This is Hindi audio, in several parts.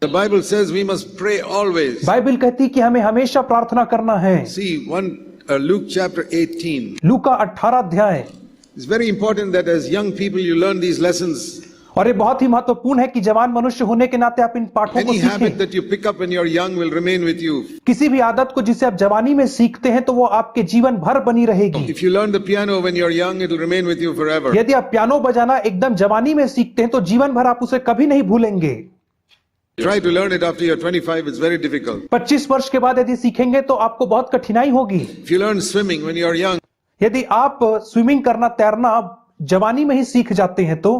The Bible says we must pray always. Bible कहती कि हमें हमेशा प्रार्थना करना है। See, Luke chapter 18. लूका 18 अध्याय। It's very important that as young people you learn these lessons. और ये बहुत ही महत्वपूर्ण है कि जवान मनुष्य होने के नाते आप इन पाठों को Any habit सीखें। that you pick up when you're young will remain with you. किसी भी आदत को जिसे आप जवानी में सीखते हैं तो वो आपके जीवन भर बनी रहेगी। If you learn the piano when you're young, it will remain with you forever. यदि आप पियानो बजाना एकदम जवानी में सीखते हैं तो जीवन भर आप उसे कभी नहीं भूलेंगे। Try to learn it after you're 25, it's very difficult. 25 वर्ष के बाद यदि सीखेंगे तो आपको बहुत कठिनाई होगी। If you learn swimming when you're young, यदि आप स्विमिंग करना, तैरना जवानी में ही सीख जाते हैं तो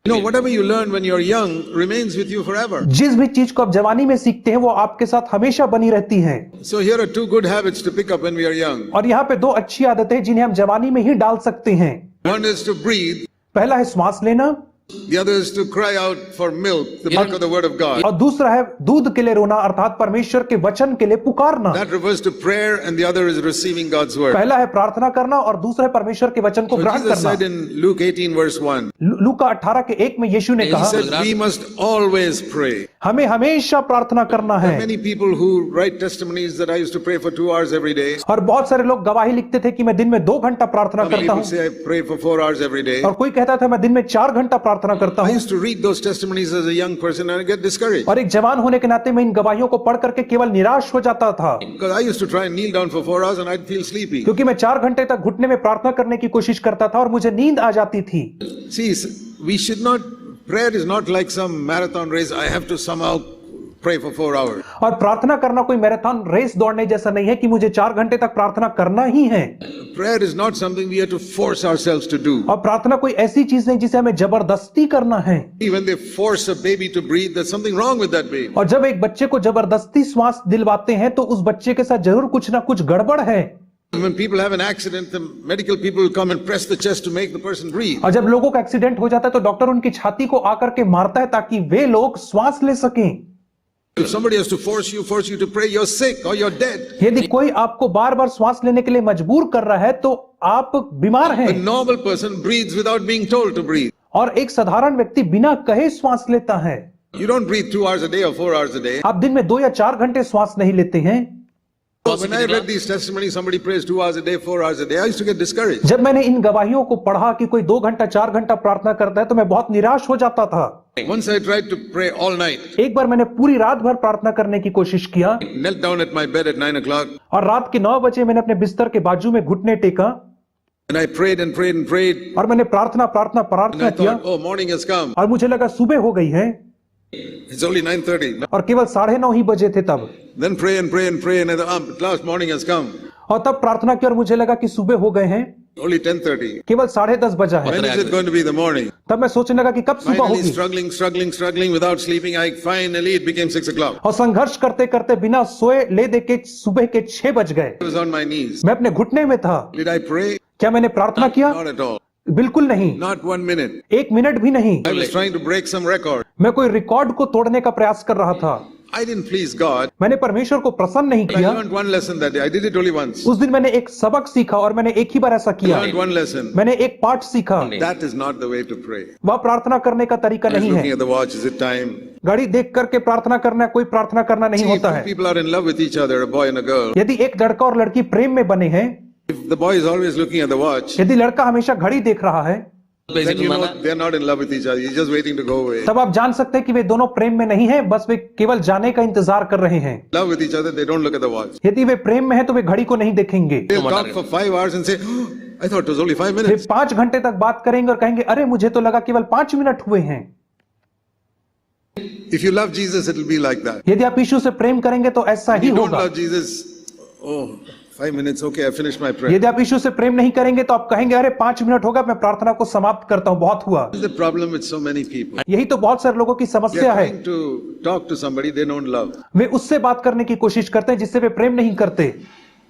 whatever you learn when you're young remains with you forever. जिस भी चीज को आप जवानी में सीखते हैं वो आपके साथ हमेशा बनी रहती है। So here are two good habits to pick up when we are young. और यहाँ पे दो अच्छी आदतें जिन्हें हम जवानी में ही डाल सकते हैं। One is to breathe. पहला है श्वास लेना, The other is to cry out for milk, the milk of the word of God. और दूसरा है दूध के लिए रोना अर्थात परमेश्वर के वचन के लिए पुकारना। That refers to prayer and the other is receiving God's word. पहला है प्रार्थना करना और दूसरा है परमेश्वर के वचन को So ग्रहण Jesus करना। said in Luke 18 verse 1, लूका 18 के 1 में यीशु ने he कहा said we must always pray. हमें हमेशा प्रार्थना करना है। Many people who write testimonies that I used to pray for 2 hours every day. और बहुत सारे लोग गवाही लिखते थे कि मैं दिन में 2 घंटा प्रार्थना Some करता people हूँ, say I pray for 4 hours every day. और कोई कहता था मैं दिन में 4 घंटा प्रार्थना करता I हूँ। used to read those testimonies as a young person and I get discouraged. और एक जवान होने के नाते मैं इन गवाहियों को पढ़ करके केवल निराश हो जाता था, Because I used to try and kneel down for 4 hours and I'd feel sleepy. क्योंकि मैं 4 घंटे तक घुटने में प्रार्थना करने की कोशिश करता था और मुझे नींद आ जाती थी। See, we should not, prayer is not like some marathon race. I have to somehow pray for 4 hours. और प्रार्थना करना कोई मैराथन रेस दौड़ने जैसा नहीं है कि मुझे 4 घंटे तक प्रार्थना करना ही है। Prayer is not something we have to force ourselves to do. और प्रार्थना कोई ऐसी चीज नहीं जिसे हमें जबरदस्ती करना है। When they force a baby to breathe, there's something wrong with that baby. और जब एक बच्चे को जबरदस्ती श्वास दिलवाते हैं तो उस बच्चे के साथ जरूर कुछ ना कुछ गड़बड़ है। When people have an accident, the medical people will come and press the chest to make the person breathe. और जब लोगों का एक्सीडेंट हो जाता है तो डॉक्टर उनकी छाती को आकर के मारता है ताकि वे लोग श्वास ले सकें। If somebody has to force you to pray, you're sick or you're dead. यदि कोई आपको बार बार श्वास लेने के लिए मजबूर कर रहा है तो आप बीमार हैं। A normal person breathes without being told to breathe. और एक साधारण व्यक्ति बिना कहे श्वास लेता है। You don't breathe 2 hours a day or 4 hours a day. आप दिन में 2 या 4 घंटे श्वास नहीं लेते हैं। When I read these testimonies, somebody prays 2 hours a day, 4 hours a day, I used to get discouraged. जब मैंने इन गवाहियों को पढ़ा कि कोई 2 घंटा 4 घंटा प्रार्थना करता है तो मैं बहुत निराश हो जाता था। Once I tried to pray all night. एक बार मैंने पूरी रात भर प्रार्थना करने की कोशिश किया। Knelt down at my bed at 9 o'clock. और रात के 9 बजे मैंने अपने बिस्तर के बाजू में घुटने टेका। And I prayed and prayed and prayed. और मैंने प्रार्थना And I किया। thought, oh, morning has come. और मुझे लगा सुबह हो गई है। It's only 9:30. और केवल 9:30 ही बजे थे तब। Then pray and pray and pray and at last morning has come. और तब प्रार्थना की और मुझे लगा कि सुबह हो गए हैं। Only 10:30. केवल 10:30 बजा है। When is it going to be the morning? तब मैं सोचने लगा कि कब सुबह Finally होगी। struggling without sleeping. Finally it became 6 o'clock. और संघर्ष करते करते बिना सोए ले दे के सुबह के 6 बज गए। I was on my knees. मैं अपने घुटने में था। Did I pray? क्या मैंने प्रार्थना किया? Not at all. बिल्कुल नहीं। Not 1 minute. 1 मिनट भी नहीं। I was trying to break some record. मैं कोई रिकॉर्ड को तोड़ने का प्रयास कर रहा था। I didn't please God. मैंने परमेश्वर को प्रसन्न नहीं But I किया। learned one lesson that day. I did it only once. उस दिन मैंने एक सबक सीखा और मैंने एक ही बार ऐसा I किया। learned one lesson. मैंने एक पाठ सीखा। That is not the way to pray. वह प्रार्थना करने का तरीका I was नहीं looking है। at the watch. Is it time? घड़ी देख करके प्रार्थना करना कोई प्रार्थना करना नहीं See, if होता two है। people are in love with each other, a boy and a girl. यदि एक लड़का और लड़की प्रेम में बने हैं, If the boy is always looking at the watch, यदि लड़का हमेशा घड़ी देख रहा है, then you know they're not in love with each other. He's just waiting to go away. तब आप जान सकते हैं कि वे दोनों प्रेम में नहीं हैं, बस वे केवल जाने का इंतजार कर रहे हैं। Love with each other, they don't look at the watch. यदि वे प्रेम में हैं तो वे घड़ी को नहीं देखेंगे। They'll talk for 5 hours and say, oh, I thought it was only 5 way minutes. 5 घंटे तक बात करेंगे और कहेंगे अरे मुझे तो लगा केवल 5 मिनट हुए हैं। If you love Jesus, it'll be like that. यदि आप यीशु से प्रेम करेंगे तो ऐसा If ही you don't होगा। love Jesus, oh, 5 minutes, okay, I finished my prayer. यदि आप यीशु से प्रेम नहीं करेंगे तो आप कहेंगे अरे 5 मिनट होगा, मैं प्रार्थना को समाप्त करता हूं, बहुत हुआ। This is the problem with so many people. यही तो बहुत सारे लोगों की They're समस्या है। trying to talk to somebody they don't love. वे उससे बात करने की कोशिश करते हैं जिससे वे प्रेम नहीं करते।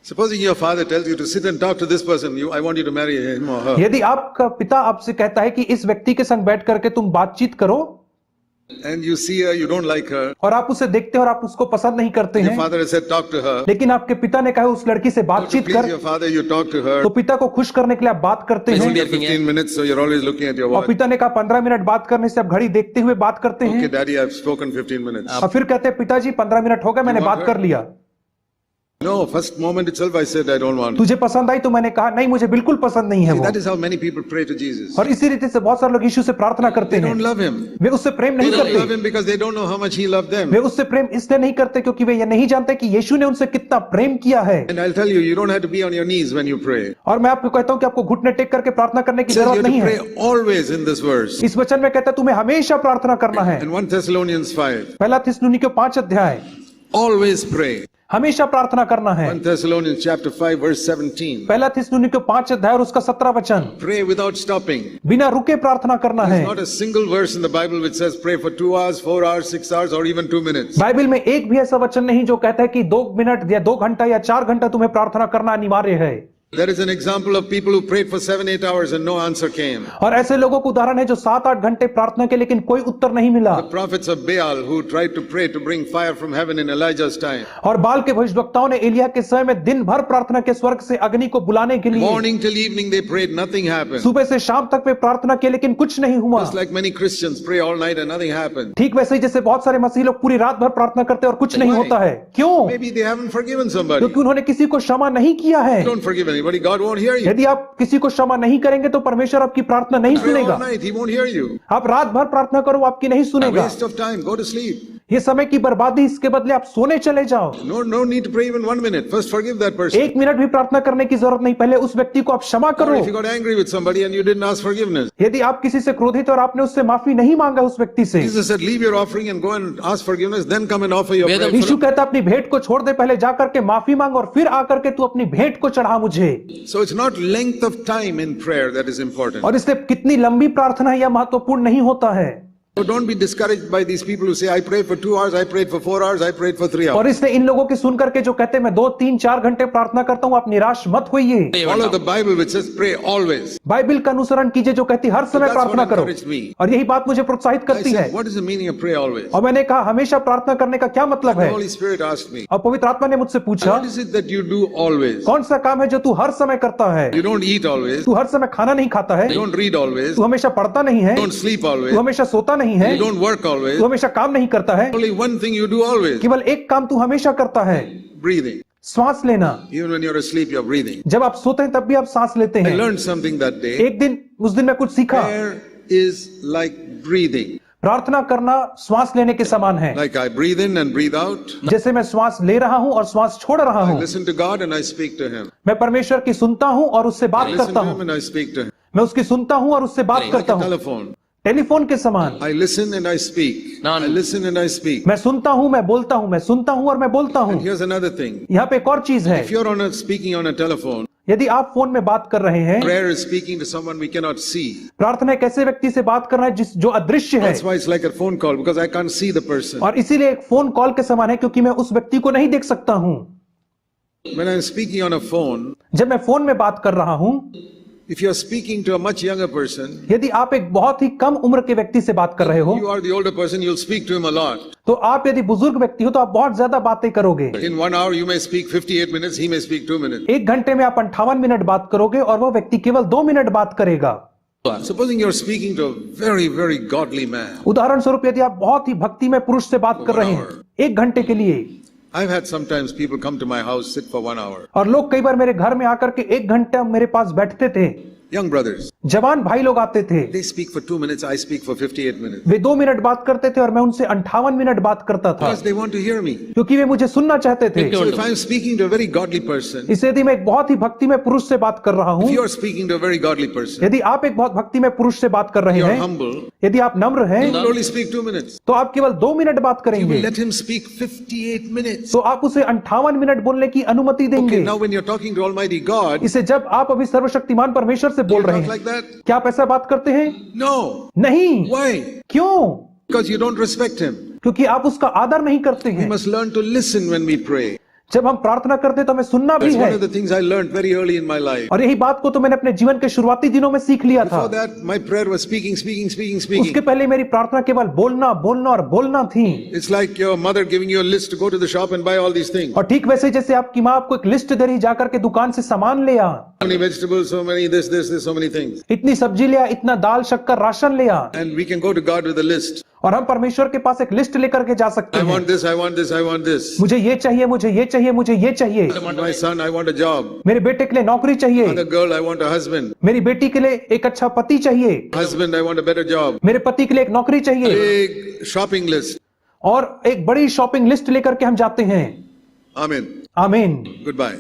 Supposing your father tells you to sit and talk to this person, I want you to marry him or her. यदि आपका पिता आपसे कहता है कि इस व्यक्ति के संग बैठ करके तुम बातचीत करो, and you see her, you don't like her. और आप उसे देखते हैं और आप उसको पसंद नहीं करते Your हैं, father has said, talk to her. लेकिन आपके पिता ने कहा उस लड़की से To बातचीत please कर, your father, you talk to her. तो पिता को खुश करने के लिए आप बात करते हैं, 15 minutes, so you're always looking at your और watch. पिता ने कहा 15 मिनट बात करने से आप घड़ी देखते हुए बात करते Okay, हैं, daddy, I've spoken 15 minutes. और फिर कहते हैं पिताजी 15 मिनट हो गए, मैंने You want बात कर लिया। No, first moment itself I said, I don't want it. तुझे पसंद आई तो मैंने कहा नहीं, मुझे बिल्कुल पसंद नहीं है See, वो। that is how many people pray to Jesus. और इसी रीति से बहुत सारे लोग यीशु से प्रार्थना करते They हैं, don't love him. वे उससे प्रेम They नहीं don't love करते, him because they don't know how much he loved them. वे उससे प्रेम इसलिए नहीं करते क्योंकि वे ये नहीं जानते कि यीशु ने उनसे कितना प्रेम किया है। And I'll tell you, you don't have to be on your knees when you pray. और मैं आपको कहता हूं कि आपको घुटने टेक करके प्रार्थना करने की It says you जरूरत have नहीं to है। pray always in this verse. इस वचन में कहता है तुम्हें हमेशा प्रार्थना करना है। In 1 Thessalonians 5, पहला थिस्सलुनीकियों 5 अध्याय, always pray. हमेशा प्रार्थना करना है। 1 Thessalonians chapter 5 verse 17. पहला थिस्सलुनीकियों 5 अध्याय और उसका 17 वचन, Pray without stopping. बिना रुके प्रार्थना करना है। There's not a single verse in the Bible which says pray for 2 hours, 4 hours, 6 hours or even 2 minutes. Bible में एक भी ऐसा वचन नहीं जो कहता है कि 2 मिनट या 2 घंटा या 4 घंटा तुम्हें प्रार्थना करना अनिवार्य है। There is an example of people who prayed for 7-8 hours and no answer came. और ऐसे लोगों का उदाहरण है जो 7-8 घंटे प्रार्थना के लेकिन कोई उत्तर नहीं मिला। The prophets of Baal who tried to pray to bring fire from heaven in Elijah's time. और बाल के भविष्यवक्ताओं ने एलिय्याह के समय में दिन भर प्रार्थना के स्वर्ग से अग्नि को बुलाने के लिए Morning till evening they prayed, nothing happened. सुबह से शाम तक वे प्रार्थना किए लेकिन कुछ नहीं हुआ। Just like many Christians pray all night and nothing happened. ठीक वैसे ही जैसे बहुत सारे मसीही लोग पूरी रात भर प्रार्थना करते हैं और कुछ नहीं Why? होता है। क्यों? Maybe they haven't forgiven somebody. क्योंकि उन्होंने किसी को क्षमा नहीं किया है। Don't forgive anybody, God won't hear you. यदि आप किसी को क्षमा नहीं करेंगे तो परमेश्वर आपकी प्रार्थना नहीं Pray all सुनेगा। night, he won't hear you. आप रात भर प्रार्थना करो, वो आपकी नहीं A सुनेगा। waste of time, go to sleep. ये समय की बर्बादी, इसके बदले आप सोने चले जाओ। No need to pray even 1 minute. First forgive that person. 1 minute भी प्रार्थना करने की जरूरत नहीं, पहले उस व्यक्ति को आप क्षमा Or करो। if you got angry with somebody and you didn't ask forgiveness. यदि आप किसी से क्रोधित और आपने उससे माफी नहीं मांगा उस व्यक्ति से, Jesus said, leave your offering and go and ask forgiveness, then come and offer your prayer. यीशु कहता अपनी भेंट को छोड़ दे, पहले जाकर के माफी मांग और फिर आकर के तू अपनी भेंट को चढ़ा मुझे। So it's not length of time in prayer that is important. और इसलिए कितनी लंबी प्रार्थना है यह महत्वपूर्ण नहीं होता है। So don't be discouraged by these people who say, I prayed for 2 hours, I prayed for 4 hours, I prayed for 3 hours. और इसलिए इन लोगों की सुन करके जो कहते हैं मैं 2, 3, 4 घंटे प्रार्थना करता हूं, आप निराश मत होइए। Follow the Bible which says pray always. Bible का अनुसरण कीजिए जो कहती है हर समय That's प्रार्थना what करो, encouraged me. और यही बात मुझे प्रोत्साहित I करती है। said, what is the meaning of pray always? और मैंने कहा हमेशा प्रार्थना करने का क्या मतलब The है? Holy Spirit asked me, और पवित्र आत्मा ने मुझसे पूछा what is it that you do always? कौन सा काम है जो तू हर समय करता है? You don't eat always, तू हर समय खाना नहीं खाता है, you don't read always, तू हमेशा पढ़ता नहीं है, you don't sleep तू always, हमेशा सोता नहीं है, you don't work always. तू हमेशा काम नहीं करता है। Only one thing you do always, केवल एक काम तू हमेशा करता है, breathing. श्वास लेना। Even when you're asleep, you're breathing. जब आप सोते हैं तब भी आप सांस लेते I हैं। learned something that day. एक दिन उस दिन मैं कुछ सीखा, Prayer is like breathing. प्रार्थना करना श्वास लेने के समान है। Like I breathe in and breathe out. जैसे मैं श्वास ले रहा हूं और श्वास छोड़ रहा I हूं, listen to God and I speak to Him. मैं परमेश्वर की सुनता हूं और उससे I बात listen करता to हूं, Him and I speak to Him. मैं उसकी सुनता हूं और उससे बात Like करता a हूं, telephone. टेलीफोन के समान। I listen and I speak. I listen and I speak. मैं सुनता हूं, मैं बोलता हूं, मैं सुनता हूं और मैं बोलता हूं। And here's another thing. यहाँ पे एक और चीज है, If you're speaking on a telephone, यदि आप फोन में बात कर रहे हैं, prayer is speaking to someone we cannot see. प्रार्थना एक ऐसे व्यक्ति से बात कर रहा है जो अदृश्य है, That's why it's like a phone call because I can't see the person. और इसीलिए एक फोन कॉल के समान है क्योंकि मैं उस व्यक्ति को नहीं देख सकता हूं। When I'm speaking on a phone, जब मैं फोन में बात कर रहा हूं, if you're speaking to a much younger person, यदि आप एक बहुत ही कम उम्र के व्यक्ति से बात कर रहे हो, you are the older person, you'll speak to him a lot. तो आप यदि बुजुर्ग व्यक्ति हो तो आप बहुत ज्यादा बातें करोगे। In 1 hour, you may speak 58 minutes, he may speak 2 minutes. 1 घंटे में आप 58 मिनट बात करोगे और वो व्यक्ति केवल 2 मिनट बात करेगा। Supposing you're speaking to a very, very godly man. उदाहरण स्वरूप यदि आप बहुत ही भक्ति में पुरुष से बात कर रहे हैं 1 घंटे के लिए, I've had sometimes people come to my house, sit for 1 hour. और लोग कई बार मेरे घर में आकर के 1 घंटा मेरे पास बैठते थे, Young brothers, जवान भाई लोग आते थे, they speak for 2 minutes, I speak for 58 minutes. Way 2 minute बात करते थे और मैं उनसे 58 मिनट बात करता था, Because they want to hear me. क्योंकि वे मुझे सुनना चाहते थे। So if I'm speaking to a very godly person, इसे यदि मैं एक बहुत ही भक्ति में पुरुष से बात कर रहा if हूँ, you're speaking to a very godly person, यदि आप एक बहुत भक्ति में पुरुष से बात कर रहे you're हैं, humble, यदि आप नम्र हैं, you'll only speak 2 minutes. तो आप केवल 2 मिनट बात You will करेंगे, let him speak 58 minutes. तो आप उसे 58 मिनट बोलने की अनुमति देंगे। Okay, now when you're talking to Almighty God, इसे जब आप अभी सर्वशक्तिमान परमेश्वर से you बोल रहे talk हैं, like that? क्या आप ऐसा बात करते हैं? No. नहीं। Why? क्यों? Because you don't respect him. क्योंकि आप उसका आदर नहीं करते We हैं। must learn to listen when we pray. जब हम प्रार्थना करते हैं तो हमें सुनना भी That's है। one of the things I learned very early in my life. और यही बात को तो मैंने अपने जीवन के शुरुआती दिनों में सीख लिया था। Before that, my prayer was speaking. उसके पहले मेरी प्रार्थना केवल बोलना बोलना और बोलना थी। It's like your mother giving you a list to go to the shop and buy all these things. और ठीक वैसे जैसे आपकी माँ आपको एक लिस्ट दे रही, जाकर के दुकान से सामान ले आ, So many vegetables, so many this, so many things. इतनी सब्जी ले आ, इतना दाल शक्कर राशन ले आ, And we can go to God with a list. और हम परमेश्वर के पास एक लिस्ट लेकर के जा सकते I हैं। want this, I want this, I want this. मुझे ये चाहिए, मुझे ये चाहिए, मुझे ये चाहिए। My son, I want a job. मेरे बेटे के लिए नौकरी चाहिए, Other girl, I want a husband. मेरी बेटी के लिए एक अच्छा पति चाहिए, Husband, I want a better job. मेरे पति के लिए एक नौकरी चाहिए, Big shopping list. और एक बड़ी शॉपिंग लिस्ट लेकर के हम जाते हैं। Amen. आमीन, Goodbye.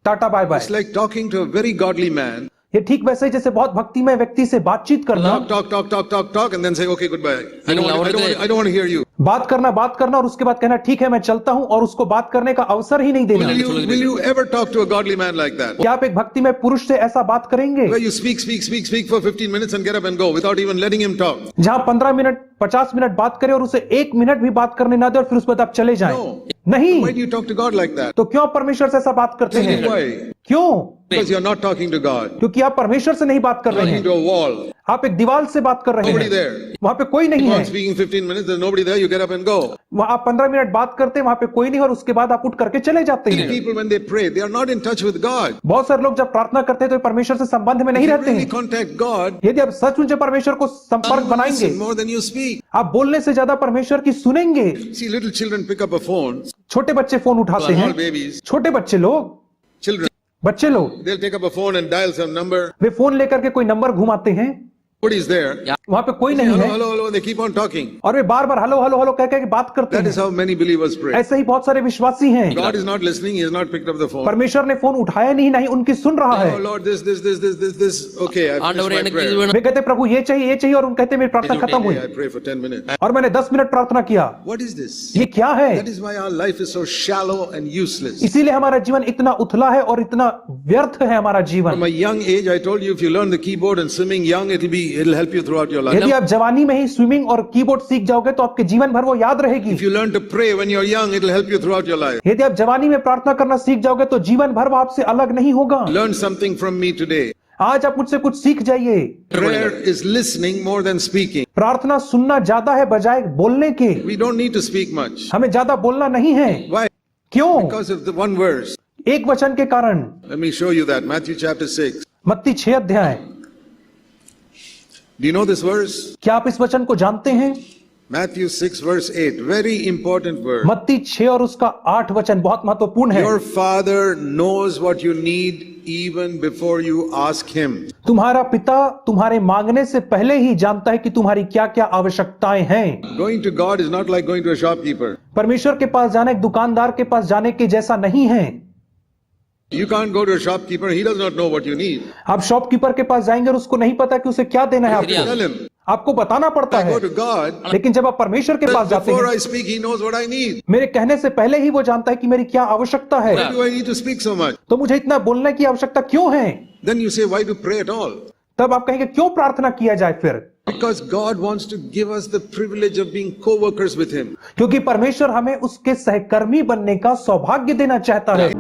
Tata bye bye. It's like talking to a very godly man. ये ठीक वैसे ही जैसे बहुत भक्तिमय व्यक्ति से बातचीत करना, Talk, and then say, okay, goodbye. I don't want to hear you. बात करना और उसके बाद कहना ठीक है मैं चलता हूं, और उसको बात करने का अवसर ही नहीं देना। Will you ever talk to a godly man like that? क्या आप एक भक्तिमय पुरुष से ऐसा बात करेंगे Where you speak for 15 minutes and get up and go without even letting him talk. जहां 15 मिनट 50 मिनट बात करें और उसे 1 मिनट भी बात करने ना दे और फिर उसके बाद आप चले जाएं? No. नहीं। Why do you talk to God like that? तो क्यों आप परमेश्वर से ऐसा बात करते Tell me हैं? why. क्यों? Because you're not talking to God. क्योंकि आप परमेश्वर से नहीं बात कर रहे Talking हैं, to a wall. आप एक दीवार से बात कर रहे Nobody हैं। there. वहां पे कोई नहीं Keep है। on speaking 15 minutes, there's nobody there, you get up and go. वहां आप 15 मिनट बात करते हैं, वहां पे कोई नहीं और उसके बाद आप उठ करके चले जाते Many हैं। people, when they pray, they are not in touch with God. बहुत सारे लोग जब प्रार्थना करते हैं तो परमेश्वर से संबंध में If नहीं you रहते really हैं। contact God, यदि आप सचमुच परमेश्वर को संपर्क you बनाएंगे, listen more than you speak. आप बोलने से ज्यादा परमेश्वर की सुनेंगे। See, little children pick up a phone, छोटे बच्चे फोन उठाते small हैं, babies, छोटे बच्चे लोग, children, बच्चे लोग they'll take up a phone and dial some number. Way phone लेकर के कोई नंबर घुमाते हैं, Nobody's there. वहां पे कोई नहीं Hello, है, hello, hello, they keep on talking. और वे बार बार हेलो हेलो हेलो कह कह के बात करते That is हैं। how many believers pray. ऐसे ही बहुत सारे विश्वासी हैं। God is not listening, He has not picked up the phone. परमेश्वर ने फोन उठाया नहीं, नहीं उनकी सुन रहा Oh है। Lord, this. Okay, I ஆண்டவரே finished my எனக்கு prayer. இது வேணும். वे कहते प्रभु ये चाहिए और उन कहते मेरी प्रार्थना खत्म हुई Okay, I pray for 10 minutes. और मैंने 10 मिनट प्रार्थना किया। What is this? ये क्या है? That is why our life is so shallow and useless. इसीलिए हमारा जीवन इतना उथला है और इतना व्यर्थ है हमारा From जीवन। a young age, I told you, if you learn the keyboard and swimming young, it'll help you throughout your life. यदि आप जवानी में ही स्विमिंग और कीबोर्ड सीख जाओगे तो आपके जीवन भर वो याद रहेगी। If you learn to pray when you're young, it'll help you throughout your life. यदि आप जवानी में प्रार्थना करना सीख जाओगे तो जीवन भर वो आपसे अलग नहीं होगा। Learn something from me today. आज आप मुझसे कुछ सीख जाइए। Prayer is listening more than speaking. प्रार्थना सुनना ज्यादा है बजाय बोलने के। We don't need to speak much. हमें ज्यादा बोलना नहीं है। Why? क्यों? Because of the one verse. एक वचन के कारण। Let me show you that. Matthew chapter 6. मत्ती 6 अध्याय। Do you know this verse? क्या आप इस वचन को जानते हैं? Matthew 6 verse 8. Very important verse. मत्ती 6 और उसका 8 वचन बहुत महत्वपूर्ण है। Your Father knows what you need even before you ask Him. तुम्हारा पिता तुम्हारे मांगने से पहले ही जानता है कि तुम्हारी क्या क्या आवश्यकताएं हैं। Going to God is not like going to a shopkeeper. परमेश्वर के पास जाना एक दुकानदार के पास जाने के जैसा नहीं है। You can't go to a shopkeeper, he does not know what you need. आप शॉपकीपर के पास जाएंगे और उसको नहीं पता कि उसे क्या देना है आपको। Tell him. आपको बताना पड़ता I है। go to God, लेकिन जब आप परमेश्वर के पास जाते before हैं, I speak, He knows what I need. मेरे कहने से पहले ही वो जानता है कि मेरी क्या आवश्यकता है। Why do I need to speak so much? तो मुझे इतना बोलने की आवश्यकता क्यों है? Then you say, why to pray at all? तब आप कहेंगे क्यों प्रार्थना किया जाए फिर? Because God wants to give us the privilege of being co-workers with Him. क्योंकि परमेश्वर हमें उसके सहकर्मी बनने का सौभाग्य देना चाहता है।